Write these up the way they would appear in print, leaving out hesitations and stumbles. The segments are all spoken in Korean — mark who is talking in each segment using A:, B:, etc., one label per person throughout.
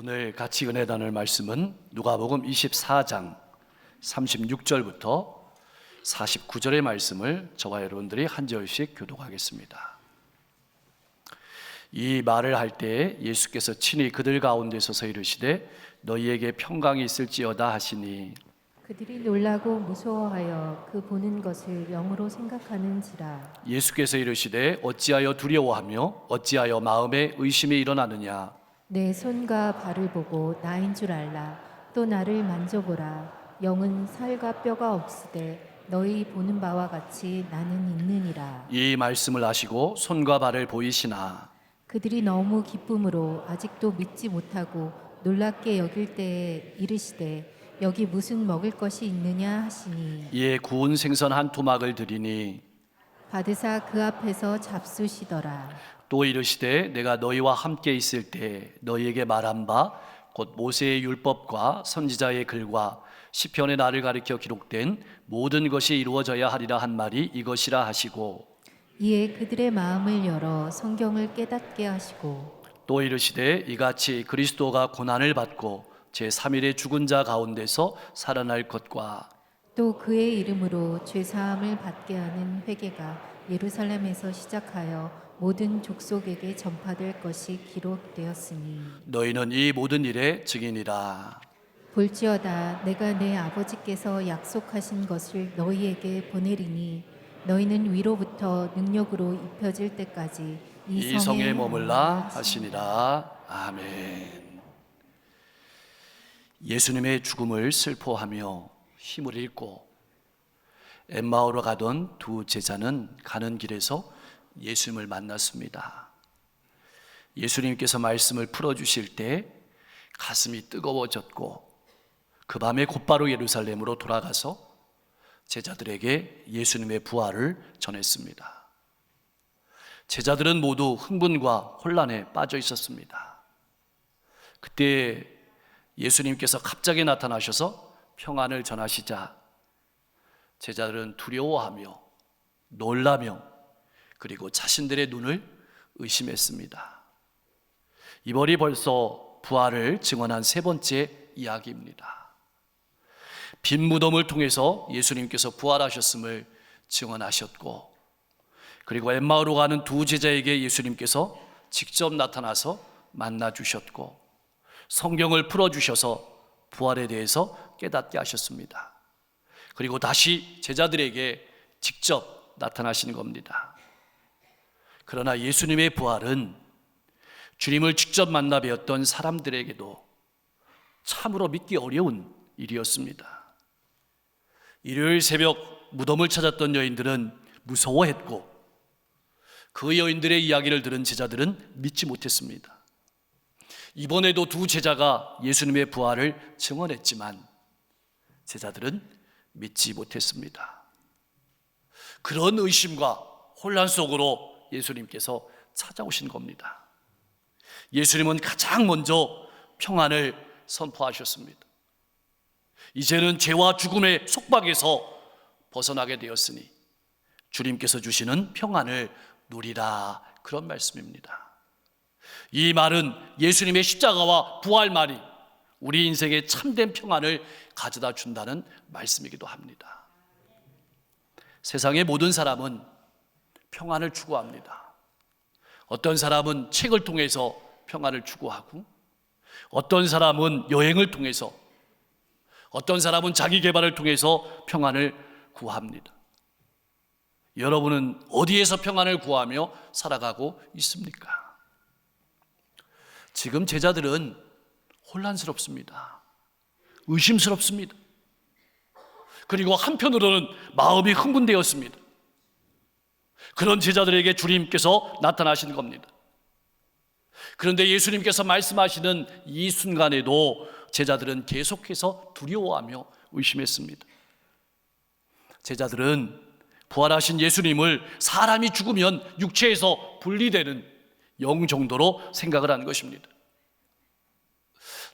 A: 오늘 같이 은혜 나눌 말씀은 누가복음 24장 36절부터 49절의 말씀을 저와 여러분들이 한 절씩 교독하겠습니다. 이 말을 할 때에 예수께서 친히 그들 가운데 서서 이르시되 너희에게 평강이 있을지어다 하시니
B: 그들이 놀라고 무서워하여 그 보는 것을 영으로 생각하는지라.
A: 예수께서 이르시되 어찌하여 두려워하며 어찌하여 마음에 의심이 일어나느냐.
B: 내 손과 발을 보고 나인 줄 알라. 또 나를 만져보라. 영은 살과 뼈가 없으되 너희 보는 바와 같이 나는 있느니라.
A: 이 말씀을 하시고 손과 발을 보이시나
B: 그들이 너무 기쁨으로 아직도 믿지 못하고 놀랍게 여길 때에 이르시되 여기 무슨 먹을 것이 있느냐 하시니
A: 이에 구운 생선 한 토막을 드리니
B: 받으사 그 앞에서 잡수시더라.
A: 또 이르시되 내가 너희와 함께 있을 때 너희에게 말한 바 곧 모세의 율법과 선지자의 글과 시편의 나를 가리켜 기록된 모든 것이 이루어져야 하리라 한 말이 이것이라 하시고
B: 이에 그들의 마음을 열어 성경을 깨닫게 하시고
A: 또 이르시되 이같이 그리스도가 고난을 받고 제3일에 죽은 자 가운데서 살아날 것과
B: 또 그의 이름으로 죄사함을 받게 하는 회개가 예루살렘에서 시작하여 모든 족속에게 전파될 것이 기록되었으니
A: 너희는 이 모든 일의 증인이라.
B: 볼지어다 내가 내 아버지께서 약속하신 것을 너희에게 보내리니 너희는 위로부터 능력으로 입혀질 때까지
A: 이 성에 머물라 하시니라. 아멘. 예수님의 죽음을 슬퍼하며 힘을 잃고 엠마오로 가던 두 제자는 가는 길에서 예수님을 만났습니다. 예수님께서 말씀을 풀어주실 때 가슴이 뜨거워졌고 그 밤에 곧바로 예루살렘으로 돌아가서 제자들에게 예수님의 부활을 전했습니다. 제자들은 모두 흥분과 혼란에 빠져 있었습니다. 그때 예수님께서 갑자기 나타나셔서 평안을 전하시자 제자들은 두려워하며 놀라며 그리고 자신들의 눈을 의심했습니다. 이번이 벌써 부활을 증언한 세 번째 이야기입니다. 빈 무덤을 통해서 예수님께서 부활하셨음을 증언하셨고 그리고 엠마오로 가는 두 제자에게 예수님께서 직접 나타나서 만나주셨고 성경을 풀어주셔서 부활에 대해서 깨닫게 하셨습니다. 그리고 다시 제자들에게 직접 나타나시는 겁니다. 그러나 예수님의 부활은 주님을 직접 만나 뵈었던 사람들에게도 참으로 믿기 어려운 일이었습니다. 일요일 새벽 무덤을 찾았던 여인들은 무서워했고 그 여인들의 이야기를 들은 제자들은 믿지 못했습니다. 이번에도 두 제자가 예수님의 부활을 증언했지만 제자들은 믿지 못했습니다. 그런 의심과 혼란 속으로 예수님께서 찾아오신 겁니다. 예수님은 가장 먼저 평안을 선포하셨습니다. 이제는 죄와 죽음의 속박에서 벗어나게 되었으니 주님께서 주시는 평안을 누리라, 그런 말씀입니다. 이 말은 예수님의 십자가와 부활만이 우리 인생에 참된 평안을 가져다 준다는 말씀이기도 합니다. 세상의 모든 사람은 평안을 추구합니다. 어떤 사람은 책을 통해서 평안을 추구하고 어떤 사람은 여행을 통해서 어떤 사람은 자기 개발을 통해서 평안을 구합니다. 여러분은 어디에서 평안을 구하며 살아가고 있습니까? 지금 제자들은 혼란스럽습니다. 의심스럽습니다. 그리고 한편으로는 마음이 흥분되었습니다. 그런 제자들에게 주님께서 나타나시는 겁니다. 그런데 예수님께서 말씀하시는 이 순간에도 제자들은 계속해서 두려워하며 의심했습니다. 제자들은 부활하신 예수님을 사람이 죽으면 육체에서 분리되는 영 정도로 생각을 한 것입니다.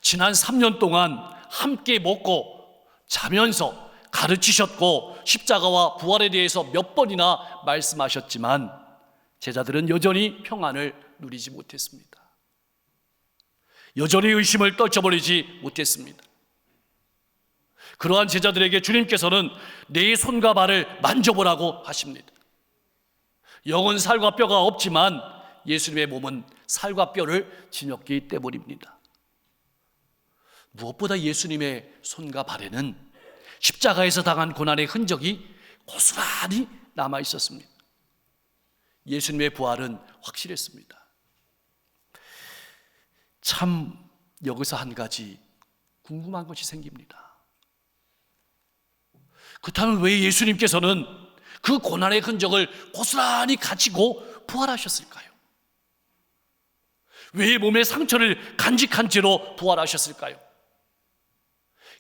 A: 지난 3년 동안 함께 먹고 자면서 가르치셨고 십자가와 부활에 대해서 몇 번이나 말씀하셨지만 제자들은 여전히 평안을 누리지 못했습니다. 여전히 의심을 떨쳐버리지 못했습니다. 그러한 제자들에게 주님께서는 내 손과 발을 만져보라고 하십니다. 영은 살과 뼈가 없지만 예수님의 몸은 살과 뼈를 지녔기 때문입니다. 무엇보다 예수님의 손과 발에는 십자가에서 당한 고난의 흔적이 고스란히 남아 있었습니다. 예수님의 부활은 확실했습니다. 참 여기서 한 가지 궁금한 것이 생깁니다. 그렇다면 왜 예수님께서는 그 고난의 흔적을 고스란히 가지고 부활하셨을까요? 왜 몸의 상처를 간직한 채로 부활하셨을까요?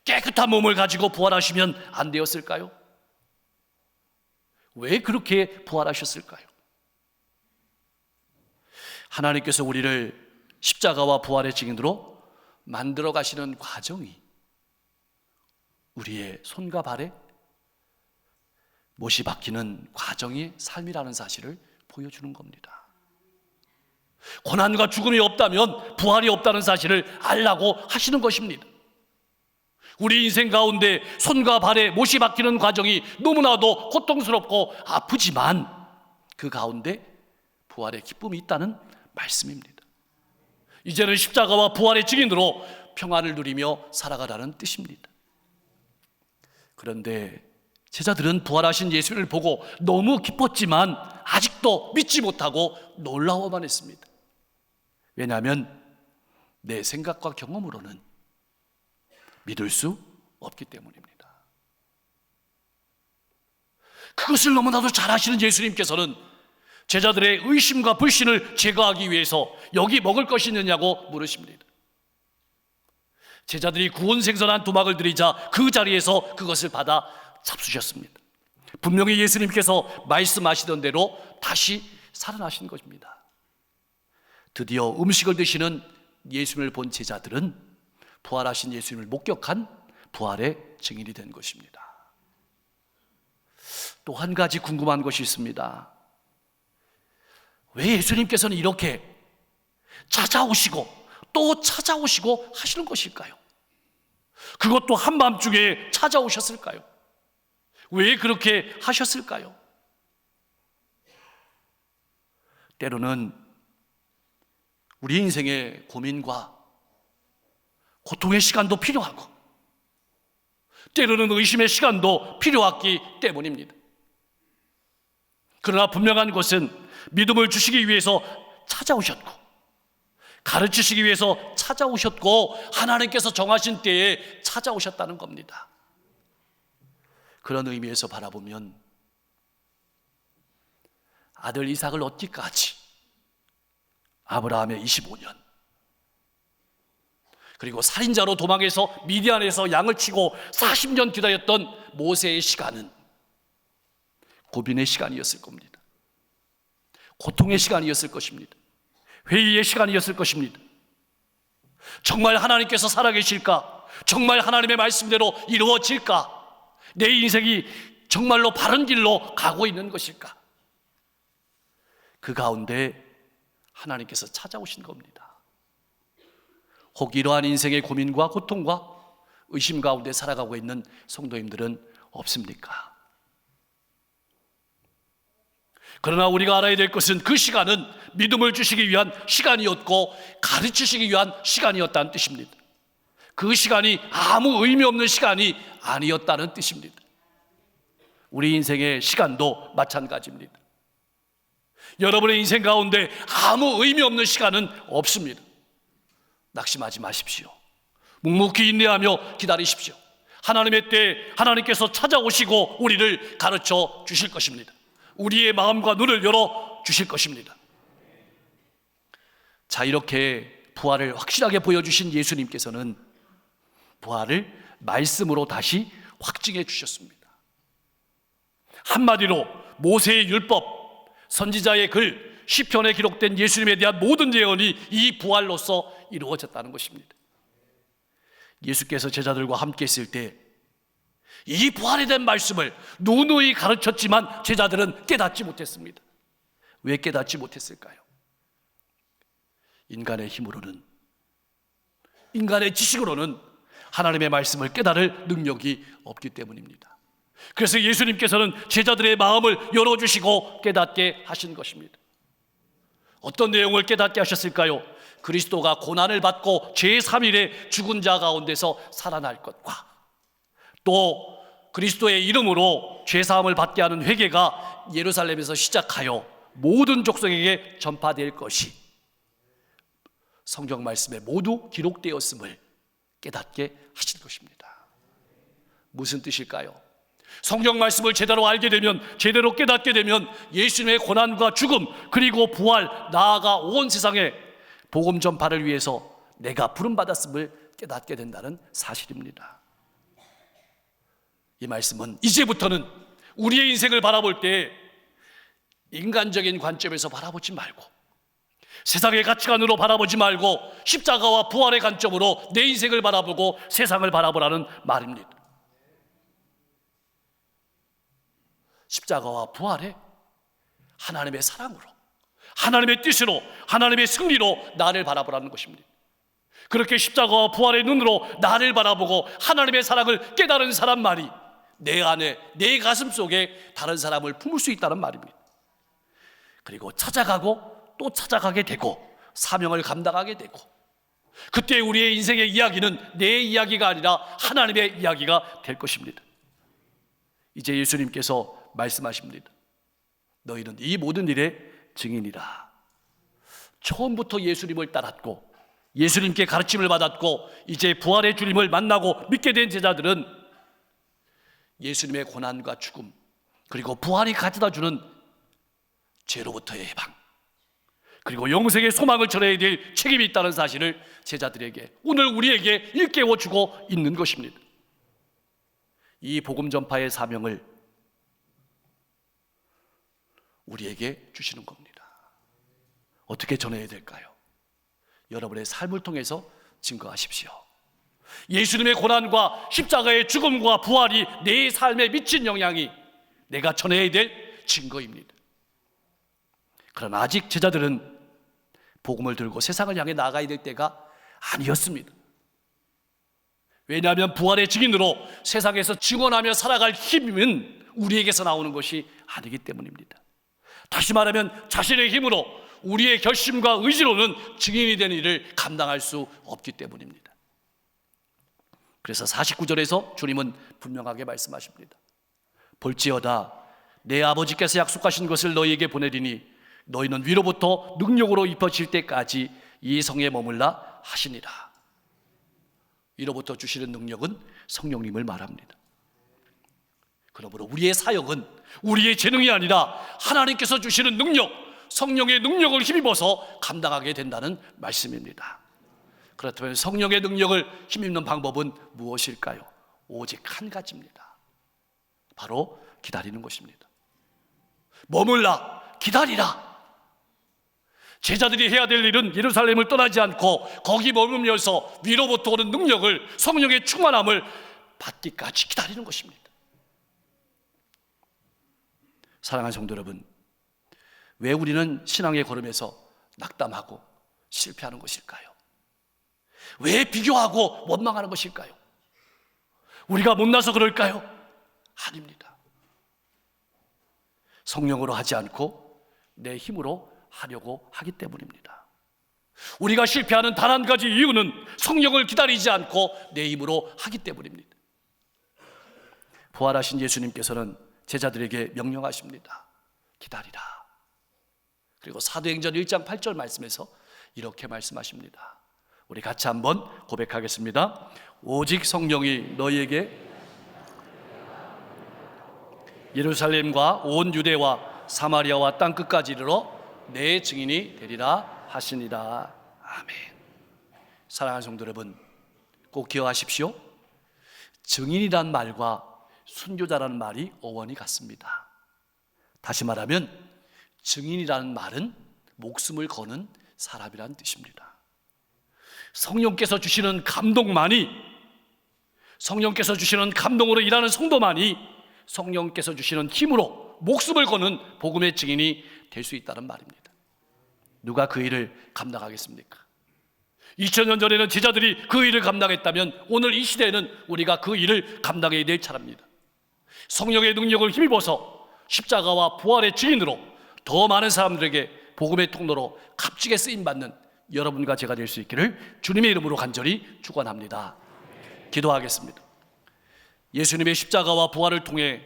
A: 깨끗한 몸을 가지고 부활하시면 안 되었을까요? 왜 그렇게 부활하셨을까요? 하나님께서 우리를 십자가와 부활의 증인으로 만들어 가시는 과정이 우리의 손과 발에 못이 박히는 과정의 삶이라는 사실을 보여주는 겁니다. 고난과 죽음이 없다면 부활이 없다는 사실을 알라고 하시는 것입니다. 우리 인생 가운데 손과 발에 못이 박히는 과정이 너무나도 고통스럽고 아프지만 그 가운데 부활의 기쁨이 있다는 말씀입니다. 이제는 십자가와 부활의 증인으로 평안을 누리며 살아가라는 뜻입니다. 그런데 제자들은 부활하신 예수를 보고 너무 기뻤지만 아직도 믿지 못하고 놀라워만 했습니다. 왜냐하면 내 생각과 경험으로는 믿을 수 없기 때문입니다. 그것을 너무나도 잘 아시는 예수님께서는 제자들의 의심과 불신을 제거하기 위해서 여기 먹을 것이 있느냐고 물으십니다. 제자들이 구운 생선 한 두막을 드리자 그 자리에서 그것을 받아 잡수셨습니다. 분명히 예수님께서 말씀하시던 대로 다시 살아나신 것입니다. 드디어 음식을 드시는 예수님을 본 제자들은 부활하신 예수님을 목격한 부활의 증인이 된 것입니다. 또 한 가지 궁금한 것이 있습니다. 왜 예수님께서는 이렇게 찾아오시고 또 찾아오시고 하시는 것일까요? 그것도 한밤중에 찾아오셨을까요? 왜 그렇게 하셨을까요? 때로는 우리 인생의 고민과 고통의 시간도 필요하고 때로는 의심의 시간도 필요했기 때문입니다. 그러나 분명한 것은 믿음을 주시기 위해서 찾아오셨고 가르치시기 위해서 찾아오셨고 하나님께서 정하신 때에 찾아오셨다는 겁니다. 그런 의미에서 바라보면 아들 이삭을 얻기까지 아브라함의 25년, 그리고 살인자로 도망해서 미디안에서 양을 치고 40년 기다렸던 모세의 시간은 고민의 시간이었을 겁니다. 고통의 시간이었을 것입니다. 회의의 시간이었을 것입니다. 정말 하나님께서 살아계실까? 정말 하나님의 말씀대로 이루어질까? 내 인생이 정말로 바른 길로 가고 있는 것일까? 그 가운데 하나님께서 찾아오신 겁니다. 혹 이러한 인생의 고민과 고통과 의심 가운데 살아가고 있는 성도님들은 없습니까? 그러나 우리가 알아야 될 것은 그 시간은 믿음을 주시기 위한 시간이었고 가르치시기 위한 시간이었다는 뜻입니다. 그 시간이 아무 의미 없는 시간이 아니었다는 뜻입니다. 우리 인생의 시간도 마찬가지입니다. 여러분의 인생 가운데 아무 의미 없는 시간은 없습니다. 낙심하지 마십시오. 묵묵히 인내하며 기다리십시오. 하나님의 때에 하나님께서 찾아오시고 우리를 가르쳐 주실 것입니다. 우리의 마음과 눈을 열어 주실 것입니다. 자, 이렇게 부활을 확실하게 보여주신 예수님께서는 부활을 말씀으로 다시 확증해 주셨습니다. 한마디로 모세의 율법, 선지자의 글, 시편에 기록된 예수님에 대한 모든 예언이 이 부활로서 이루어졌다는 것입니다. 예수께서 제자들과 함께 있을 때 이 부활에 대한 말씀을 누누이 가르쳤지만 제자들은 깨닫지 못했습니다. 왜 깨닫지 못했을까요? 인간의 힘으로는 인간의 지식으로는 하나님의 말씀을 깨달을 능력이 없기 때문입니다. 그래서 예수님께서는 제자들의 마음을 열어주시고 깨닫게 하신 것입니다. 어떤 내용을 깨닫게 하셨을까요? 그리스도가 고난을 받고 제3일에 죽은 자 가운데서 살아날 것과 또 그리스도의 이름으로 죄사함을 받게 하는 회개가 예루살렘에서 시작하여 모든 족속에게 전파될 것이 성경 말씀에 모두 기록되었음을 깨닫게 하신 것입니다. 무슨 뜻일까요? 성경 말씀을 제대로 알게 되면, 제대로 깨닫게 되면 예수님의 고난과 죽음 그리고 부활, 나아가 온 세상에 복음 전파를 위해서 내가 부름받았음을 깨닫게 된다는 사실입니다. 이 말씀은 이제부터는 우리의 인생을 바라볼 때 인간적인 관점에서 바라보지 말고, 세상의 가치관으로 바라보지 말고 십자가와 부활의 관점으로 내 인생을 바라보고 세상을 바라보라는 말입니다. 십자가와 부활에 하나님의 사랑으로, 하나님의 뜻으로, 하나님의 승리로 나를 바라보라는 것입니다. 그렇게 십자가와 부활의 눈으로 나를 바라보고 하나님의 사랑을 깨달은 사람만이 내 안에, 내 가슴 속에 다른 사람을 품을 수 있다는 말입니다. 그리고 찾아가고 또 찾아가게 되고 사명을 감당하게 되고, 그때 우리의 인생의 이야기는 내 이야기가 아니라 하나님의 이야기가 될 것입니다. 이제 예수님께서 말씀하십니다. 너희는 이 모든 일의 증인이라. 처음부터 예수님을 따랐고 예수님께 가르침을 받았고 이제 부활의 주님을 만나고 믿게 된 제자들은 예수님의 고난과 죽음 그리고 부활이 가져다주는 죄로부터의 해방 그리고 영생의 소망을 전해야 될 책임이 있다는 사실을 제자들에게, 오늘 우리에게 일깨워주고 있는 것입니다. 이 복음 전파의 사명을 우리에게 주시는 겁니다. 어떻게 전해야 될까요? 여러분의 삶을 통해서 증거하십시오. 예수님의 고난과 십자가의 죽음과 부활이 내 삶에 미친 영향이 내가 전해야 될 증거입니다. 그러나 아직 제자들은 복음을 들고 세상을 향해 나가야 될 때가 아니었습니다. 왜냐하면 부활의 증인으로 세상에서 증언하며 살아갈 힘은 우리에게서 나오는 것이 아니기 때문입니다. 다시 말하면 자신의 힘으로, 우리의 결심과 의지로는 증인이 되는 일을 감당할 수 없기 때문입니다. 그래서 49절에서 주님은 분명하게 말씀하십니다. 볼지어다 내 아버지께서 약속하신 것을 너희에게 보내리니 너희는 위로부터 능력으로 입혀질 때까지 이 성에 머물라 하시니라. 위로부터 주시는 능력은 성령님을 말합니다. 그러므로 우리의 사역은 우리의 재능이 아니라 하나님께서 주시는 능력, 성령의 능력을 힘입어서 감당하게 된다는 말씀입니다. 그렇다면 성령의 능력을 힘입는 방법은 무엇일까요? 오직 한 가지입니다. 바로 기다리는 것입니다. 머물라, 기다리라. 제자들이 해야 될 일은 예루살렘을 떠나지 않고 거기 머물면서 위로부터 오는 능력을, 성령의 충만함을 받기까지 기다리는 것입니다. 사랑하는 성도 여러분, 왜 우리는 신앙의 걸음에서 낙담하고 실패하는 것일까요? 왜 비교하고 원망하는 것일까요? 우리가 못나서 그럴까요? 아닙니다. 성령으로 하지 않고 내 힘으로 하려고 하기 때문입니다. 우리가 실패하는 단 한 가지 이유는 성령을 기다리지 않고 내 힘으로 하기 때문입니다. 부활하신 예수님께서는 제자들에게 명령하십니다. 기다리라. 그리고 사도행전 1장 8절 말씀에서 이렇게 말씀하십니다. 우리 같이 한번 고백하겠습니다. 오직 성령이 너희에게 예루살렘과 온 유대와 사마리아와 땅끝까지 이르러 내 증인이 되리라 하시니라. 아멘. 사랑하는 성도 여러분, 꼭 기억하십시오. 증인이란 말과 순교자라는 말이 어원이 같습니다. 다시 말하면 증인이라는 말은 목숨을 거는 사람이라는 뜻입니다. 성령께서 주시는 감동만이, 성령께서 주시는 감동으로 일하는 성도만이 성령께서 주시는 힘으로 목숨을 거는 복음의 증인이 될 수 있다는 말입니다. 누가 그 일을 감당하겠습니까? 2000년 전에는 제자들이 그 일을 감당했다면 오늘 이 시대에는 우리가 그 일을 감당해야 될 차례입니다. 성령의 능력을 힘입어서 십자가와 부활의 증인으로 더 많은 사람들에게 복음의 통로로 값지게 쓰임받는 여러분과 제가 될 수 있기를 주님의 이름으로 간절히 축원합니다. 기도하겠습니다. 예수님의 십자가와 부활을 통해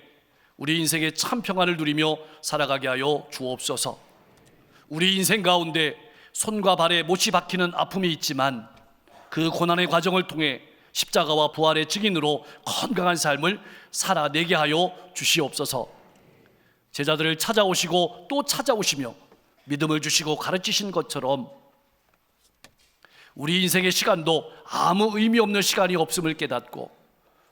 A: 우리 인생의 참 평안을 누리며 살아가게 하여 주옵소서. 우리 인생 가운데 손과 발에 못이 박히는 아픔이 있지만 그 고난의 과정을 통해 십자가와 부활의 증인으로 건강한 삶을 살아내게 하여 주시옵소서. 제자들을 찾아오시고 또 찾아오시며 믿음을 주시고 가르치신 것처럼 우리 인생의 시간도 아무 의미 없는 시간이 없음을 깨닫고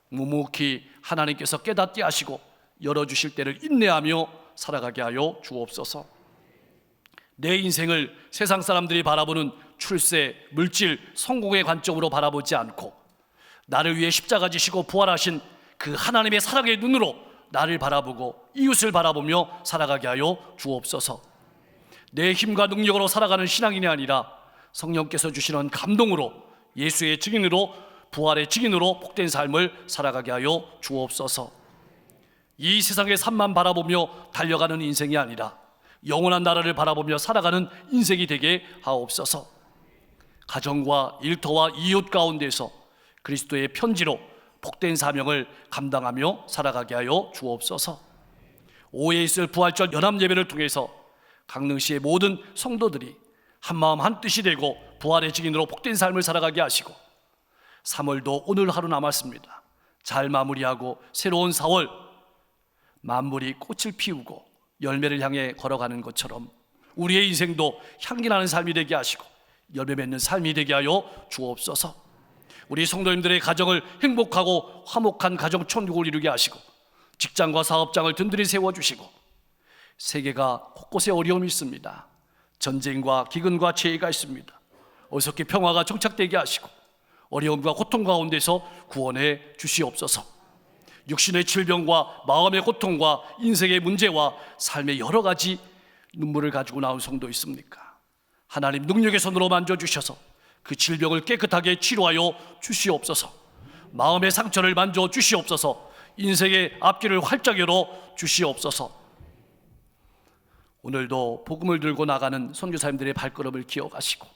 A: 묵묵히 하나님께서 깨닫게 하시고 열어주실 때를 인내하며 살아가게 하여 주옵소서. 내 인생을 세상 사람들이 바라보는 출세, 물질, 성공의 관점으로 바라보지 않고 나를 위해 십자가 지시고 부활하신 그 하나님의 사랑의 눈으로 나를 바라보고 이웃을 바라보며 살아가게 하여 주옵소서. 내 힘과 능력으로 살아가는 신앙인이 아니라 성령께서 주시는 감동으로 예수의 증인으로 부활의 증인으로 복된 삶을 살아가게 하여 주옵소서. 이 세상의 삶만 바라보며 달려가는 인생이 아니라 영원한 나라를 바라보며 살아가는 인생이 되게 하옵소서. 가정과 일터와 이웃 가운데서 그리스도의 편지로 복된 사명을 감당하며 살아가게 하여 주옵소서. 5회 있을 부활절 연합예배를 통해서 강릉시의 모든 성도들이 한마음 한뜻이 되고 부활의 증인으로 복된 삶을 살아가게 하시고 3월도 오늘 하루 남았습니다. 잘 마무리하고 새로운 4월 만물이 꽃을 피우고 열매를 향해 걸어가는 것처럼 우리의 인생도 향기나는 삶이 되게 하시고 열매 맺는 삶이 되게 하여 주옵소서. 우리 성도님들의 가정을 행복하고 화목한 가정 천국을 이루게 하시고 직장과 사업장을 든든히 세워주시고 세계가 곳곳에 어려움이 있습니다. 전쟁과 기근과 재해가 있습니다. 어석히 평화가 정착되게 하시고 어려움과 고통 가운데서 구원해 주시옵소서. 육신의 질병과 마음의 고통과 인생의 문제와 삶의 여러 가지 눈물을 가지고 나온 성도 있습니까? 하나님 능력의 손으로 만져주셔서 그 질병을 깨끗하게 치료하여 주시옵소서. 마음의 상처를 만져 주시옵소서. 인생의 앞길을 활짝 열어 주시옵소서. 오늘도 복음을 들고 나가는 선교사님들의 발걸음을 기억하시고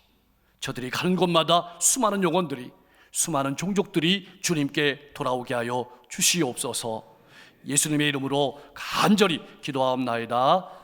A: 저들이 가는 곳마다 수많은 영혼들이 수많은 종족들이 주님께 돌아오게 하여 주시옵소서. 예수님의 이름으로 간절히 기도하옵나이다.